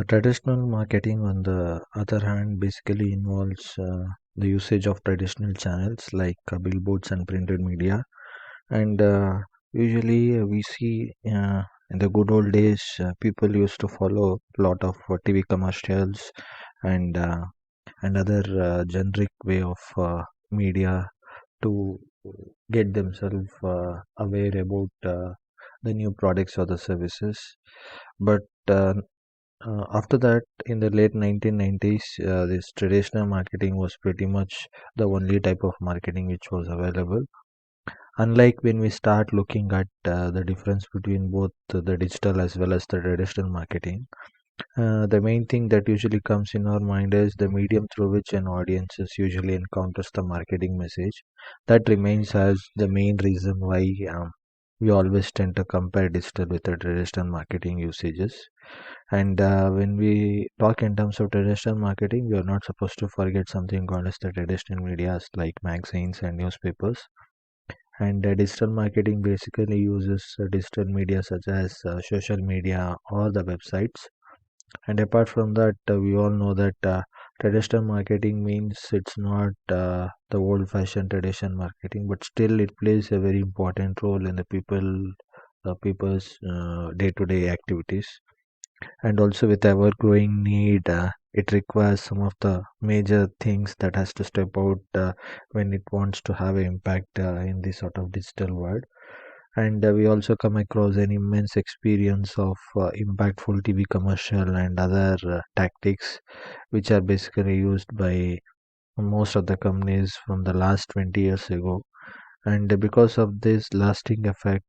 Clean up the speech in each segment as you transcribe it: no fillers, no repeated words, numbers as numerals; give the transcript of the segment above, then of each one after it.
Traditional marketing, on the other hand, basically involves the usage of traditional channels like billboards and printed media. And usually, we see in the good old days, people used to follow a lot of TV commercials and other generic way of media to get themselves aware about the new products or the services. But after that, in the late 1990s, this traditional marketing was pretty much the only type of marketing which was available. Unlike when we start looking at the difference between both the digital as well as the traditional marketing, the main thing that usually comes in our mind is the medium through which an audience usually encounters the marketing message. That remains as the main reason why we always tend to compare digital with the traditional marketing usages. And when we talk in terms of traditional marketing, we are not supposed to forget something called as the traditional medias like magazines and newspapers. And digital marketing basically uses digital media such as social media or the websites. And apart from that, we all know that traditional marketing means it's not the old-fashioned traditional marketing, but still it plays a very important role in the people's day-to-day activities. And also with our growing need, it requires some of the major things that has to step out when it wants to have an impact in this sort of digital world. And we also come across an immense experience of impactful TV commercial and other tactics which are basically used by most of the companies from the last 20 years ago. And because of this lasting effect,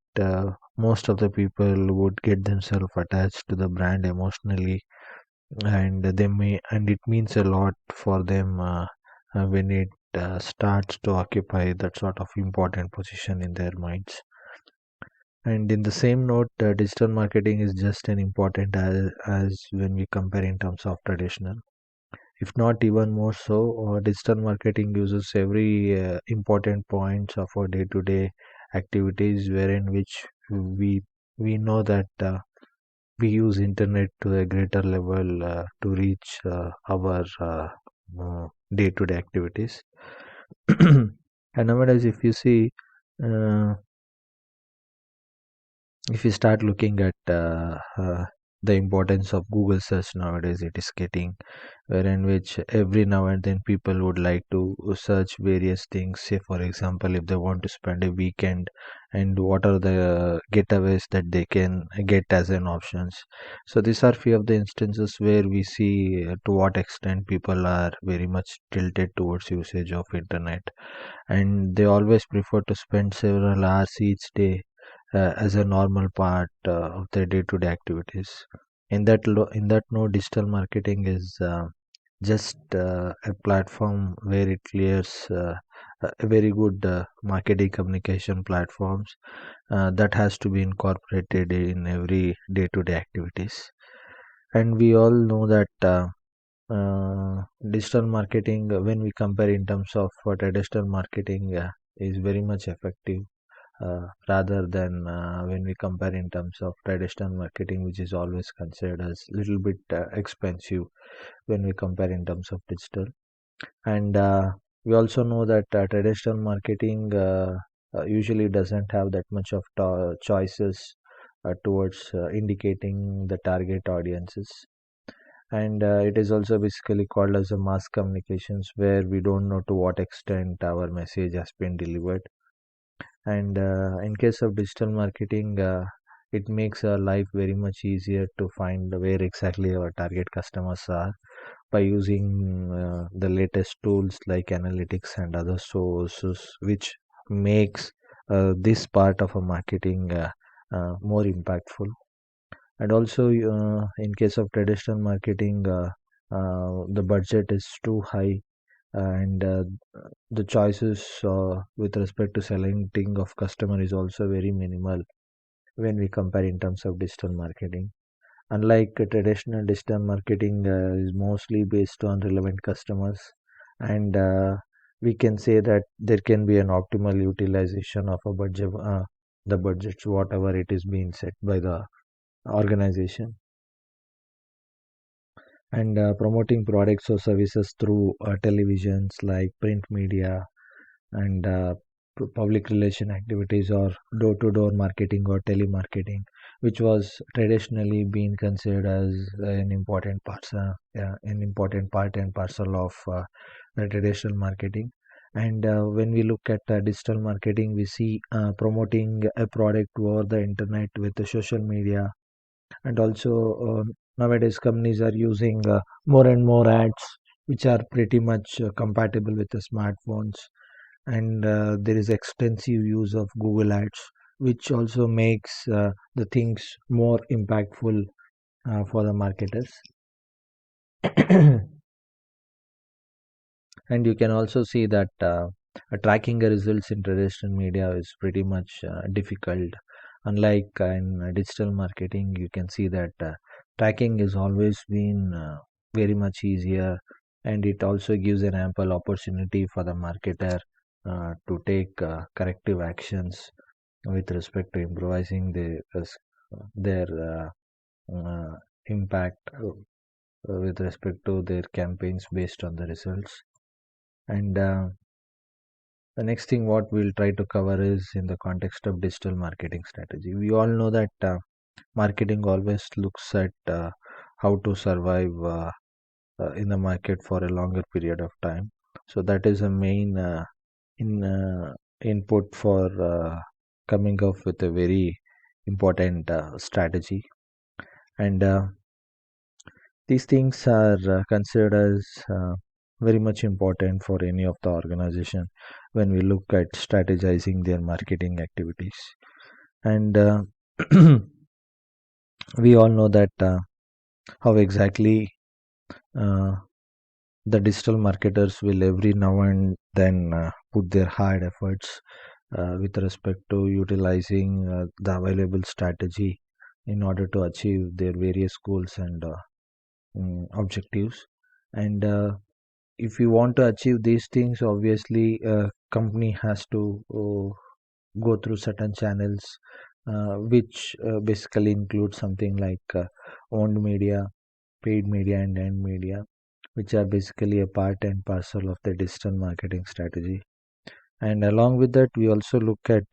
most of the people would get themselves attached to the brand emotionally, and it means a lot for them when it starts to occupy that sort of important position in their minds. And in the same note, digital marketing is just as important as when we compare in terms of traditional, if not even more so. Digital marketing uses every important points of our day-to-day activities, wherein which we we know that we use internet to a greater level to reach our day-to-day activities. And nowadays, uh, if you start looking at the importance of Google search nowadays, it is getting wherein which every now and then people would like to search various things. Say, for example, if they want to spend a weekend, and what are the getaways that they can get as an options. So these are few of the instances where we see to what extent people are very much tilted towards usage of internet, and they always prefer to spend several hours each day as a normal part of their day-to-day activities. In that note, digital marketing is just a platform where it clears a very good marketing communication platforms that has to be incorporated in every day-to-day activities. And we all know that digital marketing, when we compare in terms of traditional marketing, is very much effective rather than when we compare in terms of traditional marketing, which is always considered as little bit expensive when we compare in terms of digital. And we also know that traditional marketing usually doesn't have that much of choices towards indicating the target audiences. And it is also basically called as a mass communications, where we don't know to what extent our message has been delivered. And in case of digital marketing, it makes our life very much easier to find where exactly our target customers are by using the latest tools like analytics and other sources, which makes this part of a marketing more impactful. And also, in case of traditional marketing, the budget is too high, and the choices with respect to selecting of customer is also very minimal when we compare in terms of digital marketing. Unlike traditional digital marketing is mostly based on relevant customers, and we can say that there can be an optimal utilization of a budget, the budgets whatever it is being set by the organization. and promoting products or services through televisions like print media and public relation activities or door-to-door marketing or telemarketing, which was traditionally been considered as an important part and parcel of the traditional marketing. And when we look at digital marketing, we see promoting a product over the internet with the social media, and also nowadays companies are using more and more ads which are pretty much compatible with the smartphones, and there is extensive use of Google Ads, which also makes the things more impactful for the marketers. And you can also see that tracking the results in traditional media is pretty much difficult. Unlike in digital marketing, you can see that tracking is always been very much easier, and it also gives an ample opportunity for the marketer to take corrective actions with respect to improvising their impact with respect to their campaigns based on the results. And the next thing what we'll try to cover is in the context of digital marketing strategy. We all know that marketing always looks at how to survive in the market for a longer period of time. So that is a main in input for coming up with a very important strategy. And these things are considered as very much important for any of the organization when we look at strategizing their marketing activities. And we all know that how exactly uh, the digital marketers will every now and then put their hard efforts with respect to utilizing the available strategy in order to achieve their various goals and objectives. And if you want to achieve these things, obviously a company has to go through certain channels, which basically include something like owned media, paid media, and earned media, which are basically a part and parcel of the digital marketing strategy. And along with that, we also look at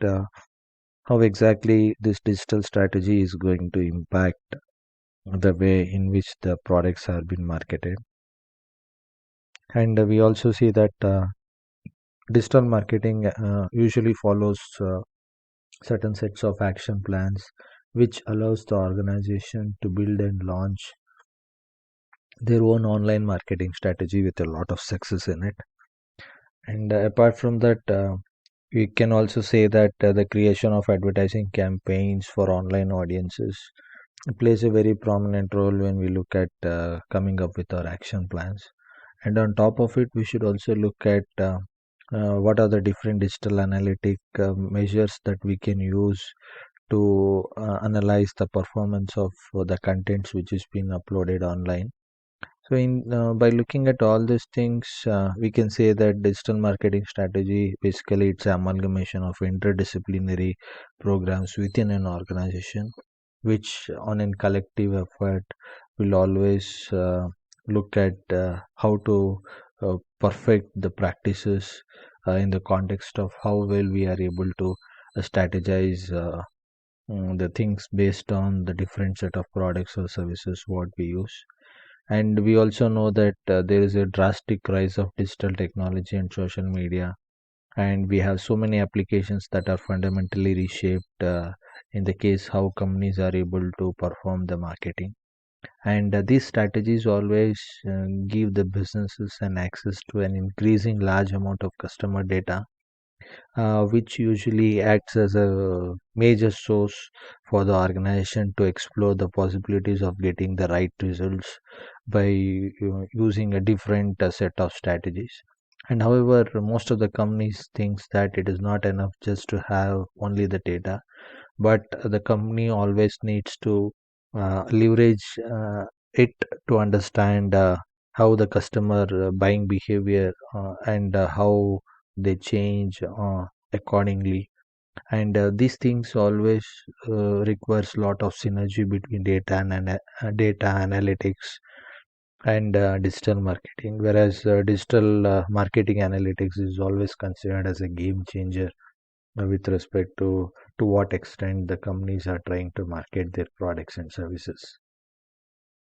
how exactly this digital strategy is going to impact the way in which the products are being marketed. And we also see that digital marketing usually follows certain sets of action plans, which allows the organization to build and launch their own online marketing strategy with a lot of success in it. And apart from that, we can also say that the creation of advertising campaigns for online audiences plays a very prominent role when we look at coming up with our action plans. And on top of it, we should also look at what are the different digital analytic measures that we can use to analyze the performance of the contents which is being uploaded online. So, in by looking at all these things, we can say that digital marketing strategy basically it's an amalgamation of interdisciplinary programs within an organization, which on a collective effort will always look at how to perfect the practices in the context of how well we are able to strategize the things based on the different set of products or services what we use. And we also know that there is a drastic rise of digital technology and social media, and we have so many applications that are fundamentally reshaped in the case how companies are able to perform the marketing. And these strategies always give the businesses an access to an increasing large amount of customer data, which usually acts as a major source for the organization to explore the possibilities of getting the right results by using a different set of strategies. And however, most of the companies thinks that it is not enough just to have only the data, but the company always needs to leverage it to understand how the customer buying behavior and how they change accordingly. And these things always requires lot of synergy between data and data analytics and digital marketing, whereas digital marketing analytics is always considered as a game changer with respect to what extent the companies are trying to market their products and services.